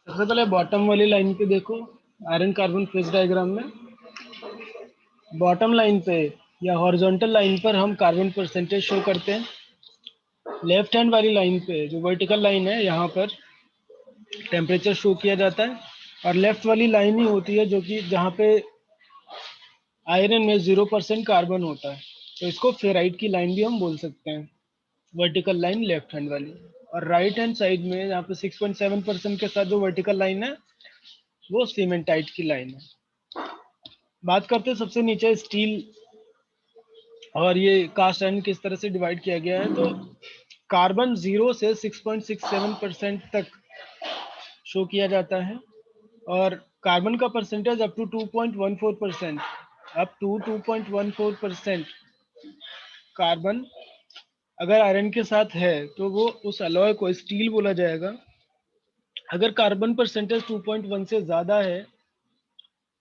सबसे पहले बॉटम वाली लाइन पे देखो, आयरन कार्बन फेज डायग्राम में बॉटम लाइन पे या हॉरिजॉन्टल लाइन पर हम कार्बन परसेंटेज शो करते हैं। लेफ्ट हैंड वाली लाइन पे जो वर्टिकल लाइन है यहाँ पर टेम्परेचर शो किया जाता है, और लेफ्ट वाली लाइन ही होती है जो कि जहाँ पे आयरन में 0% कार्बन होता है, तो इसको फेराइट की लाइन भी हम बोल सकते हैं, वर्टिकल लाइन लेफ्ट हैंड वाली। और राइट हैंड साइड में यहाँ पे 6.7% के साथ जो वर्टिकल लाइन है वो सीमेंटाइट की लाइन है। बात करते हैं सबसे नीचे स्टील और ये कास्ट आयरन किस तरह से डिवाइड किया गया है। तो कार्बन 0 से 6.67% तक शो किया जाता है, और कार्बन का percentage up to 2.14%, up to 2.14% carbon अगर आयरन के साथ है तो वो उस अलॉय को स्टील बोला जाएगा। अगर कार्बन परसेंटेज 2.1 से ज़्यादा है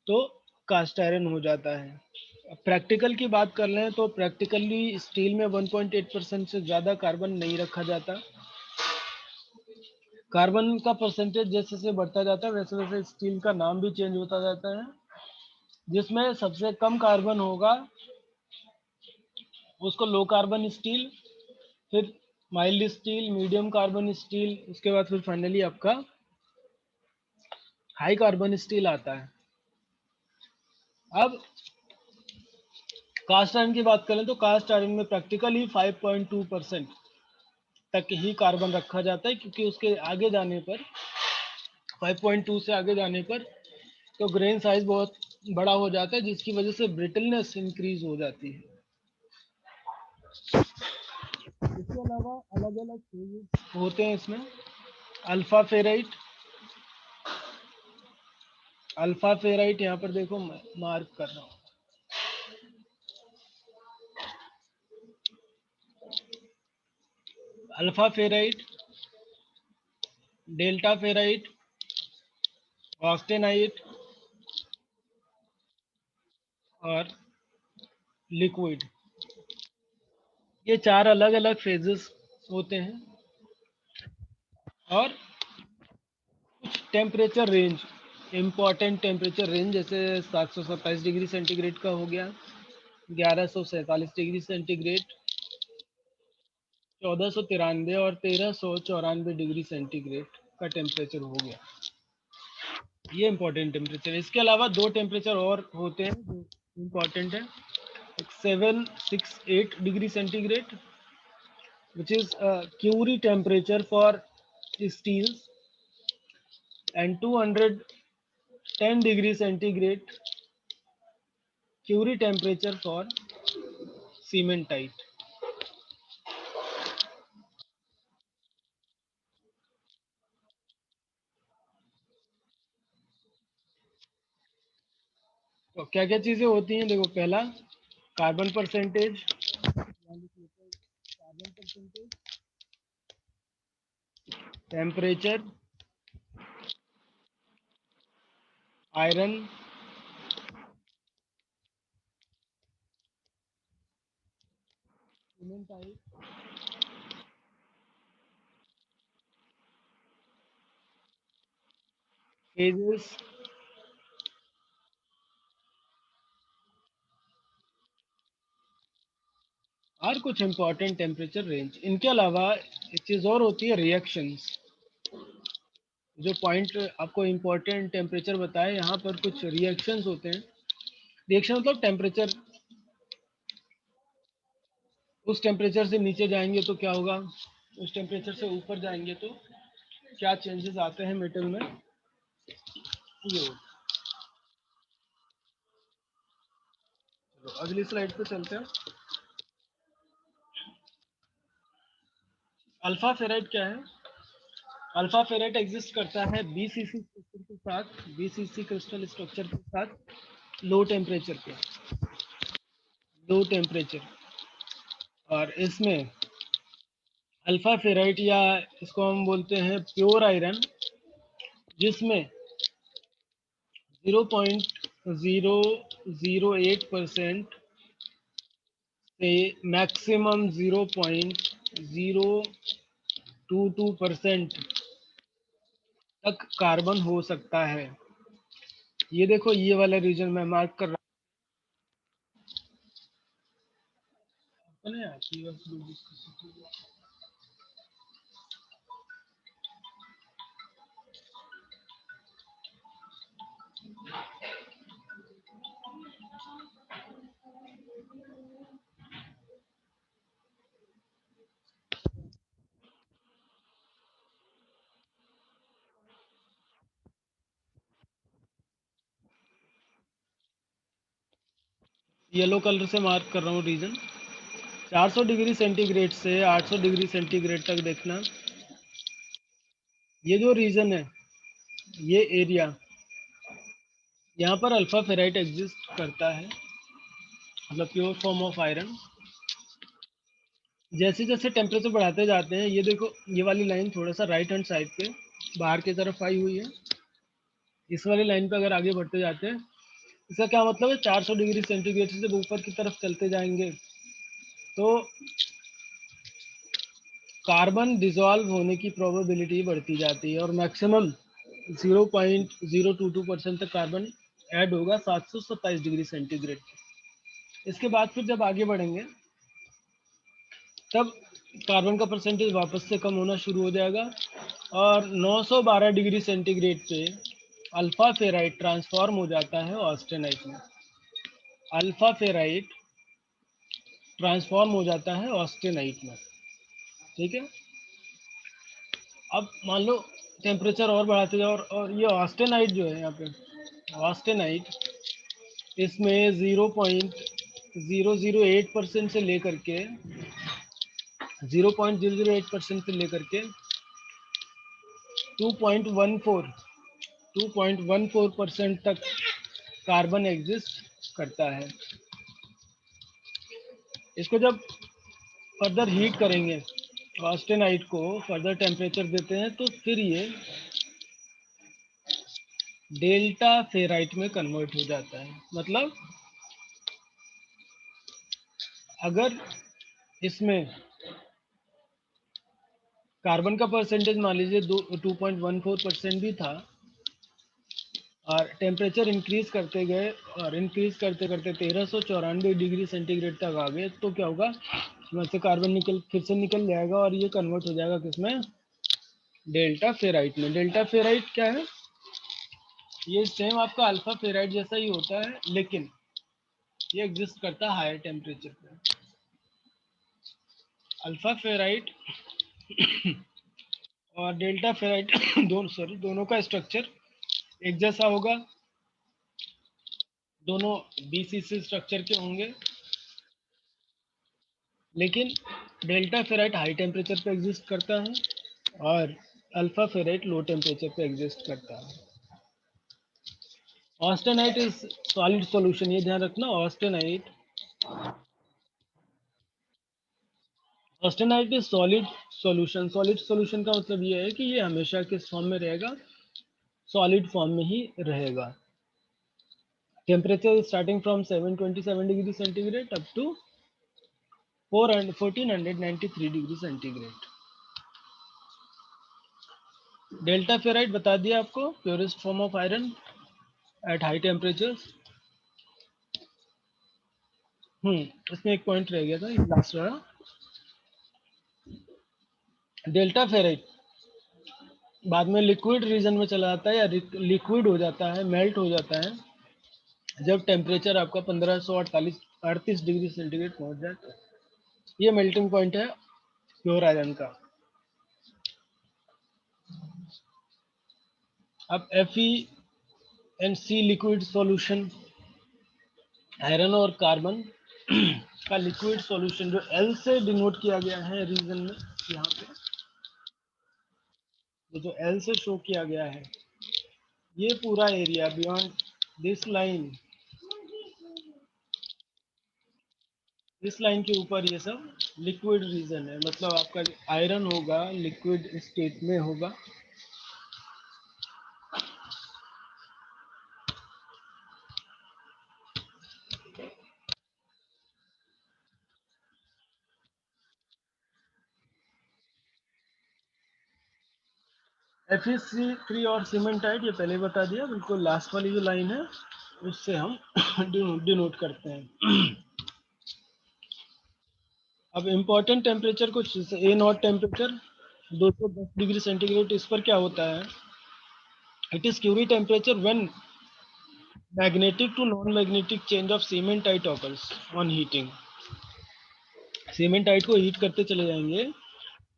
तो कास्ट आयरन हो जाता है। प्रैक्टिकल की बात कर लें तो प्रैक्टिकली स्टील में 1.8% से ज़्यादा कार्बन नहीं रखा जाता। कार्बन का परसेंटेज जैसे जैसे बढ़ता जाता है वैसे वैसे स्टील का नाम भी चेंज होता जाता है। जिसमें सबसे कम कार्बन होगा उसको लो कार्बन स्टील, फिर mild steel, medium carbon steel, उसके बाद फिर फाइनली आपका हाई कार्बन स्टील आता है। अब कास्ट आयरन की बात करें तो कास्ट आयरन में प्रैक्टिकली 5.2% तक ही कार्बन रखा जाता है, क्योंकि उसके आगे जाने पर 5.2 से आगे जाने पर तो ग्रेन साइज बहुत बड़ा हो जाता है, जिसकी वजह से ब्रिटलनेस इंक्रीज हो जाती है। इसके अलावा अलग अलग फेजेस होते हैं इसमें। अल्फा फेराइट, अल्फा फेराइट यहाँ पर देखो मैं मार्क कर रहा हूँ। Alpha ferrite, delta ferrite, austenite और लिक्विड, ये चार अलग अलग फेजेस होते हैं। और कुछ temperature range, important temperature range, जैसे 727 डिग्री सेंटीग्रेड का हो गया, 1147 डिग्री सेंटीग्रेड, 1493 और 1394 डिग्री सेंटीग्रेड का टेम्परेचर हो गया। ये इम्पोर्टेंट टेम्परेचर है। इसके अलावा दो टेम्परेचर और होते हैं जो इम्पोर्टेंट है। 768 degree centigrade which is Curie temperature for steels, and 210 degree centigrade Curie temperature for cementite. तो क्या क्या चीजें होती हैं, देखो पहला carbon percentage, carbon percentage, temperature, iron, cementite, phases, और कुछ इंपॉर्टेंट टेम्परेचर रेंज। इनके अलावा एक चीज और होती है, रिएक्शंस। जो पॉइंट आपको इम्पोर्टेंट टेम्परेचर बताए, यहाँ पर कुछ रिएक्शंस होते हैं। रिएक्शन मतलब टेम्परेचर, उस टेम्परेचर से नीचे जाएंगे तो क्या होगा, उस टेम्परेचर से ऊपर जाएंगे तो क्या चेंजेस आते हैं मेटल में, ये होता है। चलो अगली स्लाइड पे चलते हैं। अल्फा फेराइट क्या है? अल्फा फेराइट एग्जिस्ट करता है बीसीसी स्ट्रक्चर के साथ, बीसीसी क्रिस्टल स्ट्रक्चर के साथ, लो टेम्परेचर पे, लो टेम्परेचर। और इसमें अल्फा फेराइट, या इसको हम बोलते हैं प्योर आयरन, जिसमें 0.008% से मैक्सिमम 0.022% तक कार्बन हो सकता है। ये देखो, ये वाला रीजन मैं मार्क कर रहा हूँ। येलो कलर से मार्क कर रहा हूँ रीजन। 400 डिग्री सेंटीग्रेड से 800 डिग्री सेंटीग्रेड तक देखना, ये जो रीजन है, ये एरिया, यहाँ पर अल्फा फेराइट एग्जिस्ट करता है, मतलब प्योर फॉर्म ऑफ आयरन। जैसे जैसे टेम्परेचर बढ़ाते जाते हैं, ये देखो, ये वाली लाइन थोड़ा सा राइट हैंड साइड पे बाहर की तरफ आई हुई है। इस वाली लाइन पे अगर आगे बढ़ते जाते हैं, इसका क्या मतलब है, 400 डिग्री सेंटीग्रेड से जब ऊपर की तरफ चलते जाएंगे तो कार्बन डिसॉल्व होने की प्रोबेबिलिटी बढ़ती जाती है और मैक्सिमम 0.022% तक कार्बन ऐड होगा 727 डिग्री सेंटीग्रेड। इसके बाद फिर जब आगे बढ़ेंगे तब कार्बन का परसेंटेज वापस से कम होना शुरू हो जाएगा और 912 डिग्री सेंटीग्रेड पे अल्फा फेराइट ट्रांसफॉर्म हो जाता है ऑस्टेनाइट में। अल्फा फेराइट ट्रांसफॉर्म हो जाता है ऑस्टेनाइट में। ठीक है। अब मान लो टेम्परेचर और बढ़ाते जाओ और ये ऑस्टेनाइट जो है यहाँ पे, ऑस्टेनाइट, इसमें 0.008% से लेकर के 0.008% से लेकर के 2.14 2.14% तक कार्बन एग्जिस्ट करता है। इसको जब फर्दर हीट करेंगे, ऑस्टेनाइट को फर्दर टेम्परेचर देते हैं, तो फिर ये डेल्टा फेराइट में कन्वर्ट हो जाता है। मतलब अगर इसमें कार्बन का परसेंटेज मान लीजिए 2.14% भी था और टेम्परेचर इंक्रीज करते गए और इंक्रीज करते करते 1394 डिग्री सेंटीग्रेड तक आ गए, तो क्या होगा, इसमें से कार्बन निकल फिर से निकल जाएगा और ये कन्वर्ट हो जाएगा किसमें, डेल्टा फेराइट में। डेल्टा फेराइट क्या है, ये सेम आपका अल्फा फेराइट जैसा ही होता है, लेकिन ये एग्जिस्ट करता है हायर टेम्परेचर पे। अल्फा फेराइट और डेल्टा फेराइट दोनों का स्ट्रक्चर एक जैसा होगा, दोनों बीसीसी स्ट्रक्चर के होंगे, लेकिन डेल्टा फेराइट हाई टेम्परेचर पे एग्जिस्ट करता है और अल्फा फेराइट लो टेम्परेचर पे एग्जिस्ट करता है। ऑस्टेनाइट इज सॉलिड सॉल्यूशन, ये ध्यान रखना। Austenite is solid solution. Solid solution का मतलब ये है कि ये हमेशा किस फॉर्म में रहेगा, सॉलिड फॉर्म में ही रहेगा। Temperature starting from 727 degree centigrade up to 1493 degree centigrade. Delta ferrite बता दिया आपको, purest form of iron at high temperatures. इसमें एक पॉइंट रह गया था, ये लास्ट रहा। डेल्टा फेराइट बाद में लिक्विड रीजन में चला जाता है या लिक्विड हो जाता है, मेल्ट हो जाता है जब टेम्परेचर आपका 1538 डिग्री सेंटीग्रेड पहुंच जाए तो। ये मेल्टिंग पॉइंट है प्योर आयरन का। अब FeNC लिक्विड सॉल्यूशन, आयरन और कार्बन का लिक्विड सॉल्यूशन जो L से डिनोट किया गया है रीजन में, यहाँ पे ये जो L से शो किया गया है, ये पूरा एरिया बियॉन्ड दिस लाइन, इस लाइन के ऊपर ये सब लिक्विड रीजन है। मतलब आपका आयरन होगा लिक्विड स्टेट में होगा। Fe3 और सीमेंटाइट ये पहले बता दिया, बिल्कुल लास्ट वाली जो लाइन है उससे हम डिनोट करते हैं। अब इम्पोर्टेंट टेम्परेचर कुछ A nought temperature 210 degree centigrade, इस पर क्या होता है, it is Curie temperature when magnetic to non magnetic change of cementite occurs on heating. Cementite को हीट करते चले जाएंगे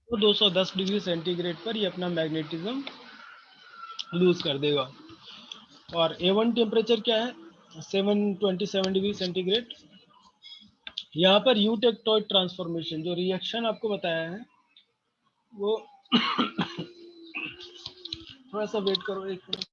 तो 210 डिग्री सेंटीग्रेड पर ये अपना मैग्नेटिज्म लूज कर देगा। और A1 टेम्परेचर क्या है, 727 डिग्री सेंटीग्रेड। यहाँ पर यू टेक्टोइड ट्रांसफॉर्मेशन जो रिएक्शन आपको बताया है वो थोड़ा सा वेट करो एक मिनट।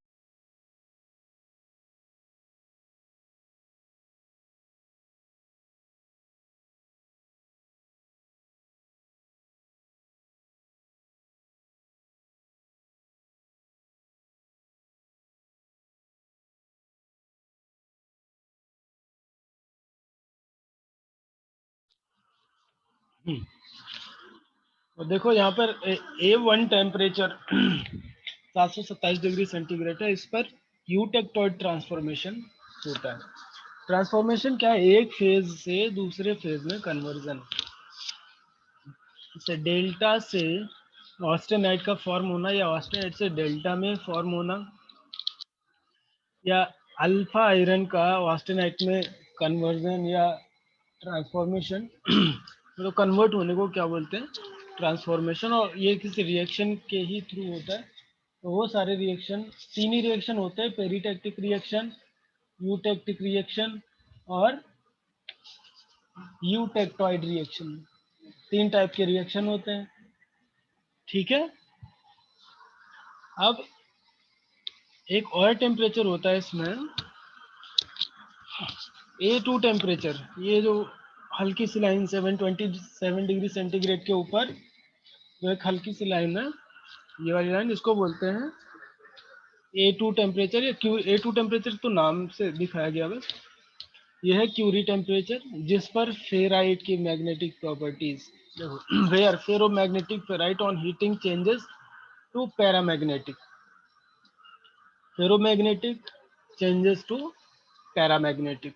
तो देखो यहाँ पर A1 टेम्परेचर 727 डिग्री सेंटीग्रेड है, इस पर यू टेक्टोइड ट्रांसफॉर्मेशन होता है। ट्रांसफॉर्मेशन क्या है, एक फेज से दूसरे फेज में कन्वर्जन। जैसे डेल्टा से ऑस्टेनाइट का फॉर्म होना या ऑस्टेनाइट से डेल्टा में फॉर्म होना, या अल्फा आयरन का ऑस्टेनाइट में कन्वर्जन या ट्रांसफॉर्मेशन तो कन्वर्ट होने को क्या बोलते हैं, ट्रांसफॉर्मेशन। और ये किसी रिएक्शन के ही थ्रू होता है। तो वो सारे रिएक्शन, तीन ही रिएक्शन होते हैं, पेरिटैक्टिक रिएक्शन, यूटेक्टिक रिएक्शन और यूटेक्टॉइड रिएक्शन। तीन टाइप के रिएक्शन होते हैं, ठीक है। अब एक और टेम्परेचर होता है इसमें, A2 टेम्परेचर। ये जो हल्की सी लाइन 727 डिग्री सेंटीग्रेड के ऊपर जो एक हल्की सी लाइन है, ये वाली लाइन इसको बोलते हैं A2 टेम्परेचर या क्यू। A2 टेम्परेचर तो नाम से दिखाया गया बस। यह है क्यूरी टेम्परेचर जिस पर फेराइट की मैग्नेटिक प्रॉपर्टीज, देखो where ferromagnetic ferrite on heating changes to paramagnetic, ferromagnetic changes to paramagnetic.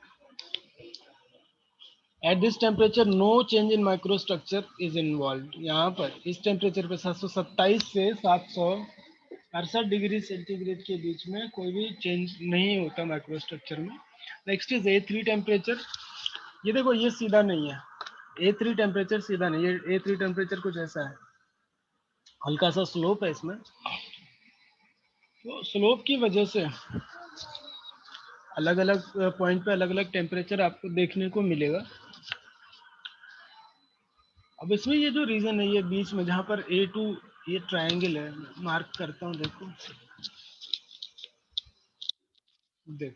At this temperature no change in microstructure is involve. यहाँ पर इस टेम्परेचर पे 727 से 768 डिग्री सेंटीग्रेड के बीच में कोई भी चेंज नहीं होता माइक्रोस्ट्रक्चर में। Next is A3 temperature. ये देखो ये सीधा नहीं है, A3 टेम्परेचर सीधा नहीं है, A3 टेम्परेचर कुछ ऐसा है, हल्का सा स्लोप है इसमें। तो स्लोप की वजह से अलग अलग पॉइंट पे अलग अलग टेम्परेचर आपको देखने को मिलेगा। अब इसमें ये जो रीजन है, ये बीच में जहाँ पर A2 ये ट्रायंगल है, मार्क करता हूँ, देखो देख,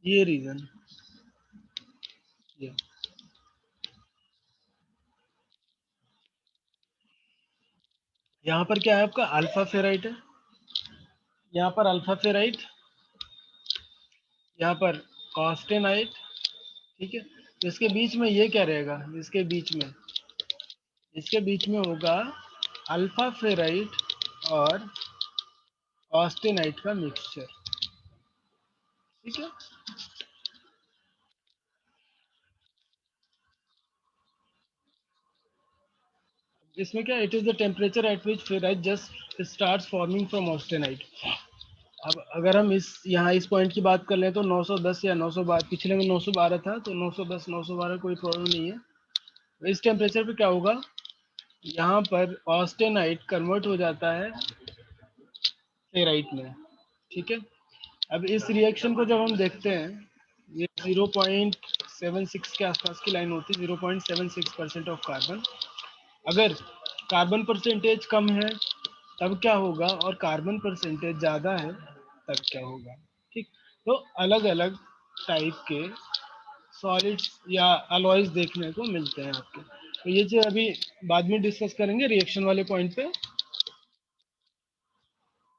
ये रीजन, ये यहाँ पर क्या है आपका अल्फा फेराइट है, यहाँ पर अल्फा फेराइट, यहाँ पर ऑस्टेनाइट, ठीक है। तो इसके बीच में ये क्या रहेगा, इसके बीच में होगा अल्फा फेराइट और ऑस्टेनाइट का मिक्सचर, ठीक है। इसमें क्या, it is the temperature at which ferrite just starts forming from austenite. अब अगर हम इस यहाँ इस पॉइंट की बात कर लें तो 910 या 912, पिछले में 912 था तो 910 912 कोई प्रॉब्लम नहीं है। तो इस टेम्परेचर पे क्या होगा, यहाँ पर ऑस्टेनाइट कन्वर्ट हो जाता है फेराइट में, ठीक है। अब इस रिएक्शन को जब हम देखते हैं, ये 0.76 के आसपास की लाइन होती है, 0.76% ऑफ कार्बन। अगर कार्बन परसेंटेज कम है तब क्या होगा, और कार्बन परसेंटेज ज़्यादा है तब क्या होगा, ठीक। तो अलग अलग टाइप के सॉलिड्स या अलॉयज देखने को मिलते हैं आपके। तो ये जो अभी बाद में डिस्कस करेंगे रिएक्शन वाले पॉइंट पे।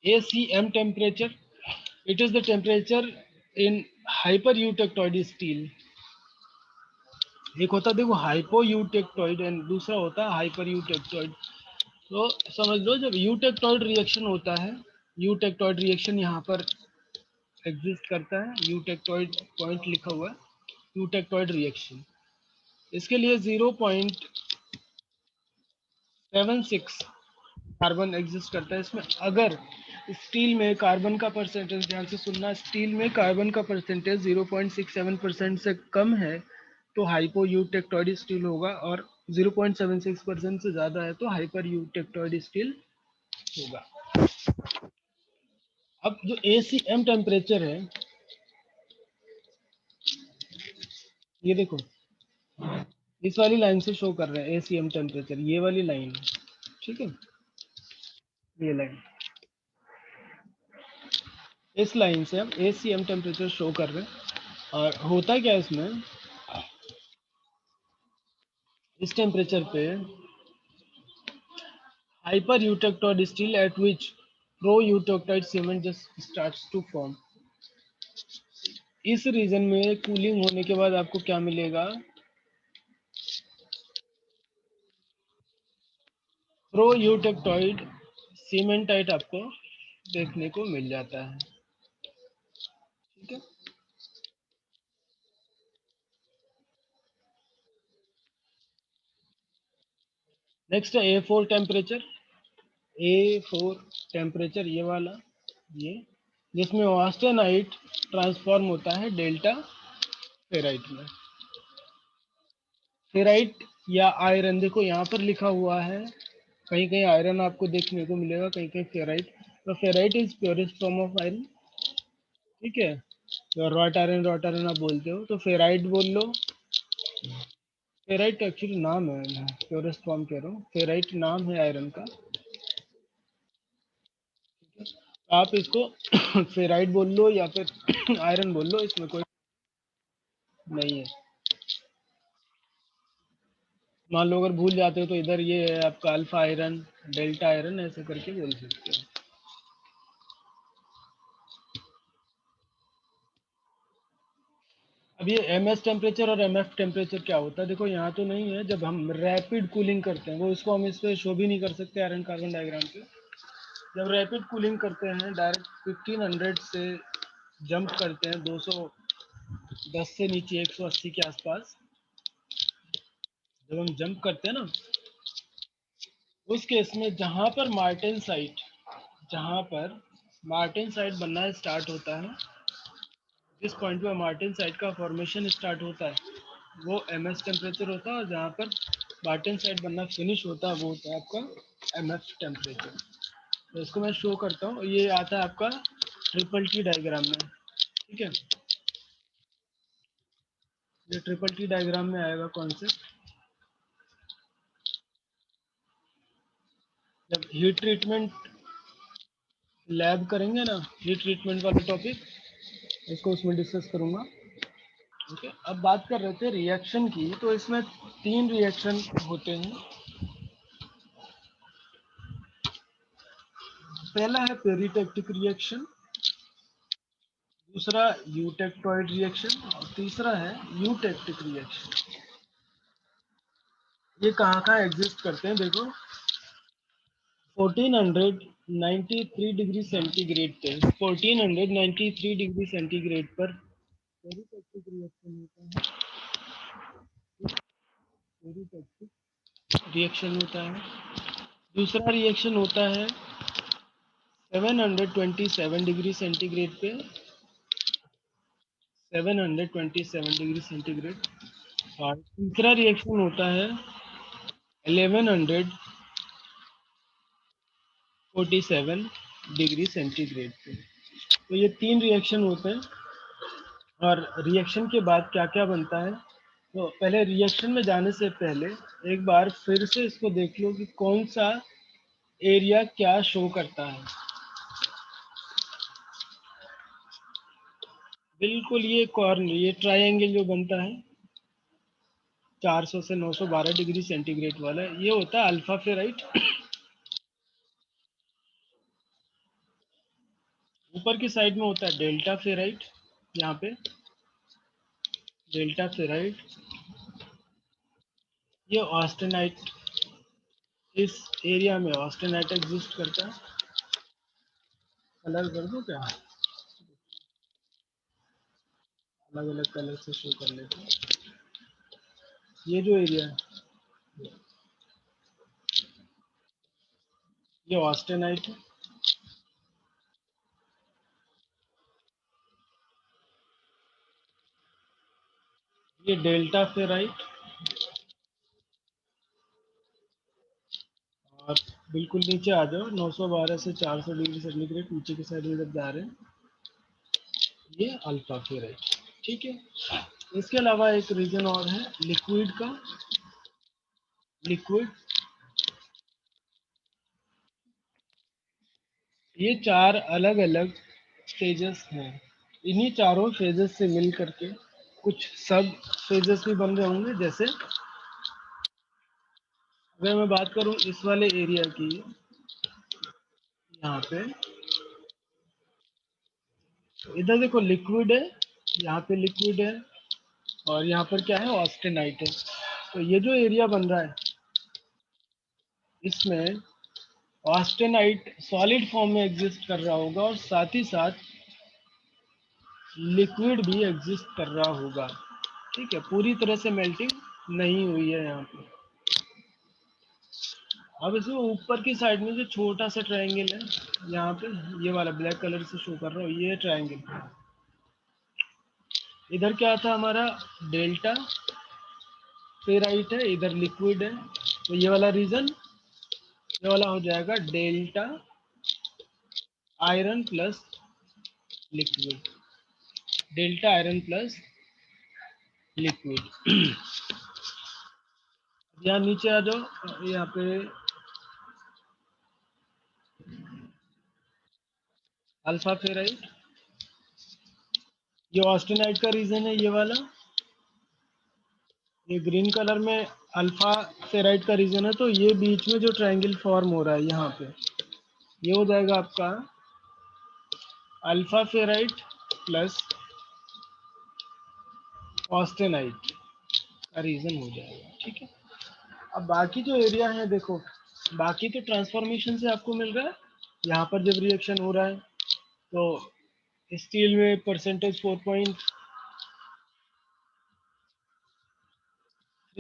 ACM temperature, it is the temperature in hyper eutectoid steel. एक होता है देखो हाइपो यूटेक्टॉइड एंड दूसरा होता है हाइपर यूटेक्टॉइड। तो समझ लो जब यूटेक्टॉइड रिएक्शन होता है, यूटेक्टॉइड रिएक्शन यहाँ पर एग्जिस्ट करता है, यूटेक्टॉइड पॉइंट लिखा हुआ है, यूटेक्टॉइड रिएक्शन, इसके लिए 0.76 कार्बन एग्जिस्ट करता है इसमें। अगर स्टील में कार्बन का परसेंटेज, ध्यान से सुनना, स्टील में कार्बन का परसेंटेज 0.67% से कम है तो हाइपो यूटेक्टॉइड स्टील होगा, और 0.76% से ज़्यादा है तो हाइपर यूटेक्टॉइड स्टील होगा। अब जो ACM टेम्परेचर है, ये देखो इस वाली लाइन से शो कर रहे हैं ACM टेम्परेचर, ये वाली लाइन, ठीक है, ये लाइन, इस लाइन से हम ACM टेम्परेचर शो कर रहे हैं। और होता क्या है इसमें, इस टेम्परेचर पे hyper eutectoid steel at which pro eutectoid cement just starts to form. इस रीजन में कूलिंग होने के बाद आपको क्या मिलेगा, प्रो यूटेक्टॉइड सीमेंटाइट आपको देखने को मिल जाता है, ठीक है। नेक्स्ट है A4 टेम्परेचर, A4 टेम्परेचर ये वाला, ये जिसमें ऑस्टेनाइट ट्रांसफॉर्म होता है डेल्टा फेराइट में। फेराइट या आयरन, देखो यहाँ पर लिखा हुआ है, कहीं कहीं आयरन आपको देखने को मिलेगा, कहीं कहीं फेराइट। तो ferrite is purest form of iron, ठीक है। तो रॉट आयरन आप बोलते हो तो फेराइट बोल लो। फेराइट एक्चुअली नाम है, मैं प्योरेस्ट फॉर्म कह रहा हूँ, फेराइट नाम है आयरन का। आप इसको फेराइट बोल लो या फिर आयरन बोल लो, इसमें कोई नहीं है। मान लो अगर भूल जाते हो तो इधर ये है आपका अल्फा आयरन, डेल्टा आयरन, ऐसे करके बोल सकते हो। अब ये MS टेम्परेचर और MF टेम्परेचर क्या होता है, देखो यहाँ तो नहीं है, जब हम रैपिड कूलिंग करते हैं, वो इसको हम इस पे शो भी नहीं कर सकते आयरन कार्बन डायग्राम पे। जब रैपिड कूलिंग करते हैं डायरेक्ट 1500 से जंप करते हैं 210 से नीचे 180 के आसपास, जब हम जंप करते हैं ना, उस केस में जहाँ पर मार्टेन साइट बनना स्टार्ट होता है, जिस पॉइंट पे मार्टेन साइट का फॉर्मेशन स्टार्ट होता है वो MS टेम्परेचर होता है, और जहाँ पर मार्टेन साइट बनना फिनिश होता है वो होता है आपका MF टेम्परेचर। तो इसको मैं शो करता हूँ, ये आता है आपका ट्रिपल T डायग्राम में, ठीक है। ये ट्रिपल T डायग्राम में आएगा कॉन्सेप्ट। जब हीट ट्रीटमेंट लैब करेंगे ना, हीट ट्रीटमेंट वाला टॉपिक, इसको उसमें डिस्कस करूंगा। ओके, अब बात कर रहे थे रिएक्शन की, तो इसमें 3 रिएक्शन होते हैं। पहला है पेरिटेक्टिक रिएक्शन, दूसरा यूटेक्टॉइड रिएक्शन, और तीसरा है यूटेक्टिक रिएक्शन। ये कहाँ कहाँ एग्जिस्ट करते हैं देखो, 1493 डिग्री सेंटीग्रेड पे, 1493 डिग्री सेंटीग्रेड पर पेरिटेक्टिक रिएक्शन होता है, पेरिटेक्टिक रिएक्शन होता है। दूसरा रिएक्शन होता है 727 डिग्री सेंटीग्रेड पे, 727 डिग्री सेंटीग्रेड। और तीसरा रिएक्शन होता है 1147 डिग्री सेंटीग्रेड पे। तो ये 3 रिएक्शन होते हैं। और रिएक्शन के बाद क्या क्या बनता है, तो पहले रिएक्शन में जाने से पहले एक बार फिर से इसको देख लो कि कौन सा एरिया क्या शो करता है। बिल्कुल ये कॉर्नर, ये ट्रायंगल जो बनता है 400 से 912 डिग्री सेंटीग्रेड वाला, ये होता है अल्फा फेराइट। ऊपर की साइड में होता है डेल्टा फेराइट, यहाँ पे डेल्टा फेराइट, ये ऑस्टेनाइट, इस एरिया में ऑस्टेनाइट एग्जिस्ट करता है। कलर कर दूं क्या, अलग अलग कलर से शो कर लेते हैं। ये जो एरिया है ये ऑस्टेनाइट है, ये डेल्टा फेराइट, और बिल्कुल नीचे आ जाओ, 912 से 400 डिग्री सेंटीग्रेड नीचे की साइड में जब जा रहे हैं, ये अल्फा फेराइट। ठीक है, इसके अलावा एक रीजन और है लिक्विड का। लिक्विड, ये चार अलग अलग स्टेजेस हैं। इन्हीं चारों फेजेस से मिल करके कुछ सब फेजेस भी बन रहे होंगे। जैसे अगर मैं बात करूं इस वाले एरिया की, यहाँ पे तो इधर देखो लिक्विड है, यहाँ पे लिक्विड है, और यहाँ पर क्या है, ऑस्टेनाइट है। तो ये जो एरिया बन रहा है इसमें ऑस्टेनाइट सॉलिड फॉर्म में एग्जिस्ट कर रहा होगा, और साथ ही साथ लिक्विड भी एग्जिस्ट कर रहा होगा। ठीक है, पूरी तरह से मेल्टिंग नहीं हुई है यहाँ पे। अब इसमें ऊपर की साइड में जो छोटा सा ट्रायंगल है, यहाँ पे ये वाला ब्लैक कलर से शो कर रहा हूँ, ये ट्रायंगल, इधर क्या था हमारा, डेल्टा फेराइट है, इधर लिक्विड है। तो ये वाला रीजन, ये वाला हो जाएगा delta iron plus liquid, delta iron plus liquid. यहाँ नीचे आ जाओ, यहाँ पे अल्फा फेराइट, ये ऑस्टेनाइट का रीजन है, ये वाला, ये ग्रीन कलर में अल्फा फेराइट का रीजन है। तो ये बीच में जो ट्रायंगल फॉर्म हो रहा है यहाँ पे, ये हो जाएगा आपका अल्फा फेराइट प्लस ऑस्टेनाइट का रीजन हो जाएगा। ठीक है, अब बाकी जो एरिया है देखो, बाकी तो ट्रांसफॉर्मेशन से आपको मिल रहा है। यहाँ पर जब रिएक्शन हो रहा है तो स्टील में परसेंटेज 4.3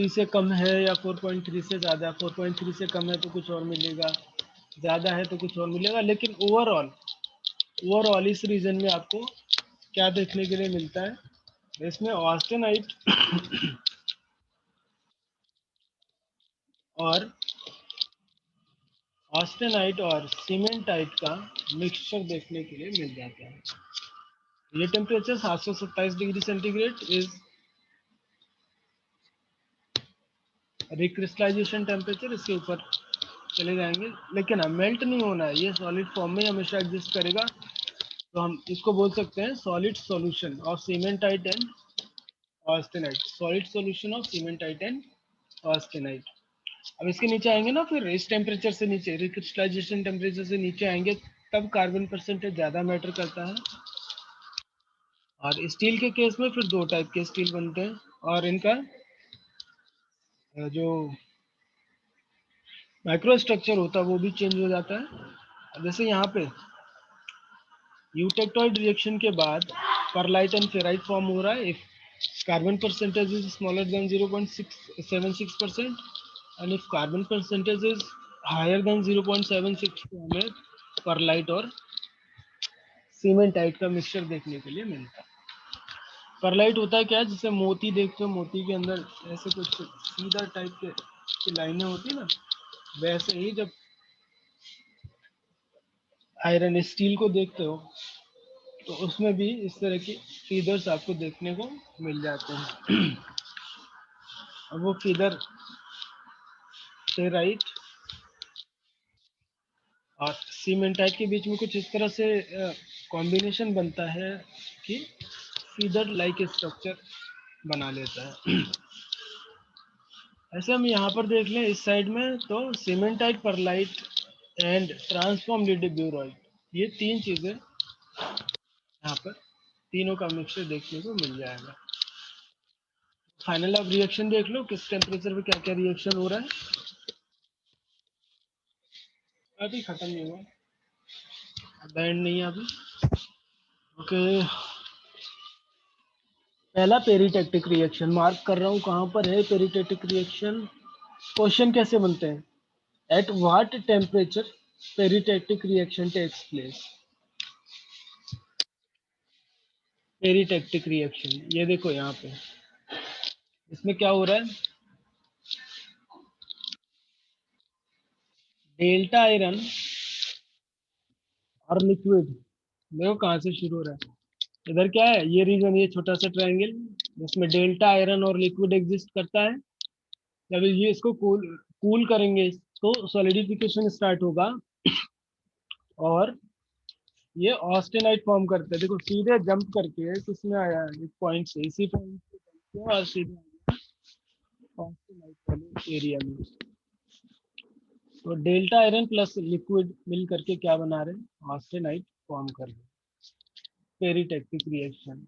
से कम है, या 4.3 से ज़्यादा, 4.3 से कम है तो कुछ और मिलेगा, ज़्यादा है तो कुछ और मिलेगा। लेकिन ओवरऑल, ओवरऑल इस रीजन में आपको क्या देखने के लिए मिलता है, इसमें ऑस्टेनाइट और ऑस्टेनाइट और सीमेंटाइट का मिक्सचर देखने के लिए मिल जाता है। ये temperature 727 degree centigrade is recrystallisation temperature, इसके ऊपर चले जाएंगे। लेकिन अब मेल्ट नहीं होना है, ये सॉलिड फॉर्म में हमेशा एग्जिस्ट करेगा। तो हम इसको बोल सकते हैं solid solution of cementite and austenite, solid solution of cementite and austenite. अब इसके नीचे आएंगे ना, फिर इस टेम्परेचर से नीचे, रिक्रिस्टलाइजेशन टेम्परेचर से नीचे आएंगे, तब कार्बन परसेंटेज ज़्यादा मैटर करता है। और स्टील के केस में फिर दो टाइप के स्टील बनते हैं, और इनका जो माइक्रो स्ट्रक्चर होता है वो भी चेंज हो जाता है। जैसे यहाँ पे यूटेक्टॉइड रिएक्शन के बाद परलाइट एंड फेराइट फॉर्म हो रहा है। If carbon percentage is smaller than 0.676% and if carbon percentage is higher than 0.76, तो हमें परलाइट और सीमेंटाइट का मिक्सचर देखने के लिए मिलता है। परलाइट होता है क्या है, जिसे मोती देखते हो, मोती के अंदर ऐसे कुछ सीधा टाइप के की लाइनें होती है ना, वैसे ही जब आयरन स्टील को देखते हो तो उसमें भी इस तरह की फीदर्स आपको देखने को मिल जाते हैं। और वो फीदर फेराइट और सीमेंटाइट के बीच में कुछ इस तरह से कॉम्बिनेशन बनता है कि फीदर लाइक स्ट्रक्चर बना लेता है। ऐसे हम यहाँ पर देख लें इस साइड में, तो सीमेंटाइट, परलाइट एंड ट्रांसफॉर्म ब्यूराइट, ये तीन चीजें यहाँ पर, तीनों का मिक्सचर देखने को मिल जाएगा। फाइनल आप रिएक्शन देख लो, किस टेम्परेचर पे क्या क्या रिएक्शन हो रहा है। अभी खत्म नहीं हुआ, बैंड नहीं है अभी। ओके, पहला पेरिटेक्टिक रिएक्शन मार्क कर रहा हूँ, कहाँ पर है पेरिटेक्टिक रिएक्शन। क्वेश्चन कैसे बनते हैं, at what temperature peritectic reaction takes place. Peritectic reaction, ये देखो यहाँ पे, इसमें क्या हो रहा है, डेल्टा आयरन और लिक्विड, देखो कहाँ से शुरू हो रहा है। इधर क्या है, ये रीजन, ये छोटा सा ट्रायंगल जिसमें डेल्टा आयरन और लिक्विड एग्जिस्ट करता है। जब ये इसको कूल कूल करेंगे तो सॉलिडिफिकेशन स्टार्ट होगा, और ये ऑस्टेनाइट फॉर्म करते हैं। देखो सीधे जंप करके किसमें आया, एक पॉइंट से, इसी पॉइंट से jump किया और सीधे ऑस्टेनाइट वाले एरिया में। तो डेल्टा आयरन प्लस लिक्विड मिल करके क्या बना रहे हैं, ऑस्टेनाइट फॉर्म कर रहे हैं। पेरिटेक्टिक रिएक्शन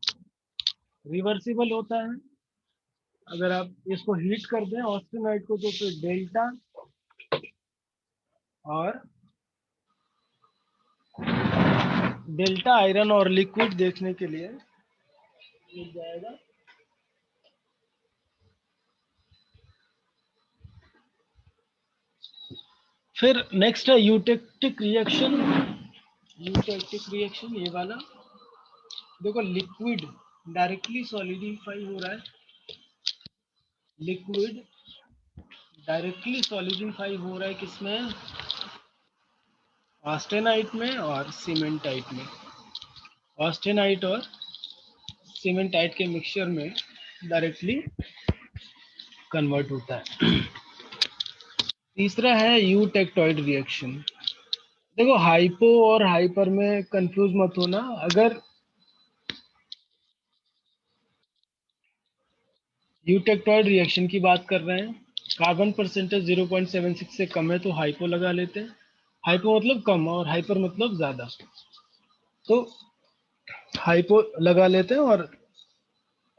रिवर्सिबल होता है, अगर आप इसको हीट कर दें ऑस्टेनाइट को, तो फिर डेल्टा और डेल्टा आयरन और लिक्विड देखने के लिए मिल जाएगा। फिर नेक्स्ट है यूटेक्टिक रिएक्शन। यूटेक्टिक रिएक्शन ये वाला, देखो लिक्विड डायरेक्टली सॉलिडिफाई हो रहा है, लिक्विड डायरेक्टली सॉलिडिफाई हो रहा है किसमें, ऑस्टेनाइट में और सीमेंटाइट में। ऑस्टेनाइट और सीमेंटाइट के मिक्सचर में डायरेक्टली कन्वर्ट होता है। तीसरा है यूटेक्टॉइड रिएक्शन। देखो हाइपो और हाइपर में कंफ्यूज मत होना, अगर यूटेक्टॉइड रिएक्शन की बात कर रहे हैं, कार्बन परसेंटेज 0.76 से कम है तो हाइपो लगा लेते हैं। हाइपो मतलब कम और हाइपर मतलब ज्यादा, तो हाइपो लगा लेते हैं, और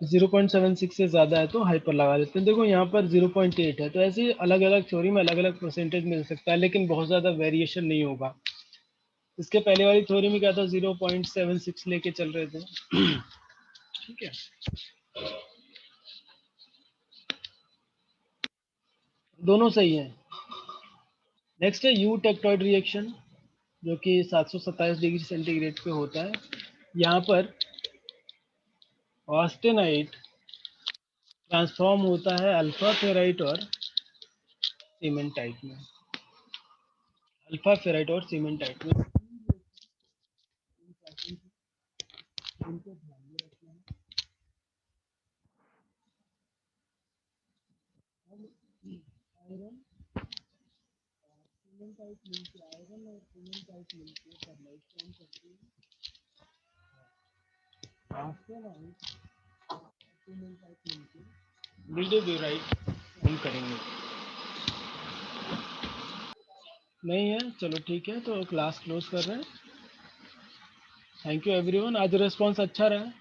0.76 से ज्यादा है तो हाइपर लगा लेते हैं। देखो यहाँ पर 0.8 है, तो ऐसे अलग अलग थ्योरी में अलग अलग परसेंटेज मिल सकता है, लेकिन बहुत ज्यादा वेरिएशन नहीं होगा। इसके पहले वाली थ्योरी में क्या था, 0.76 लेके चल रहे थे। ठीक है, दोनों सही है। नेक्स्ट है यू टेक्टोइड रिएक्शन, जो कि 727 डिग्री सेंटीग्रेड पे होता है। यहाँ पर ऑस्टेनाइट ट्रांसफॉर्म होता है अल्फा फेराइट और सीमेंटाइट में। अल्फा फेराइट और सीमेंटाइट में, इनको ध्यान में रखना है। अब आयरन सीमेंटाइट मिलके, आयरन और सीमेंटाइट मिलके फर्नाइट फॉर्म करती है। ऑस्टेनाइट सीमेंटाइट मिलके लीडोडेराइट फॉर्म करेंगे। नहीं है, चलो ठीक है, तो क्लास क्लोज कर रहे हैं। थैंक यू एवरीवन, आज रिस्पॉन्स अच्छा रहा।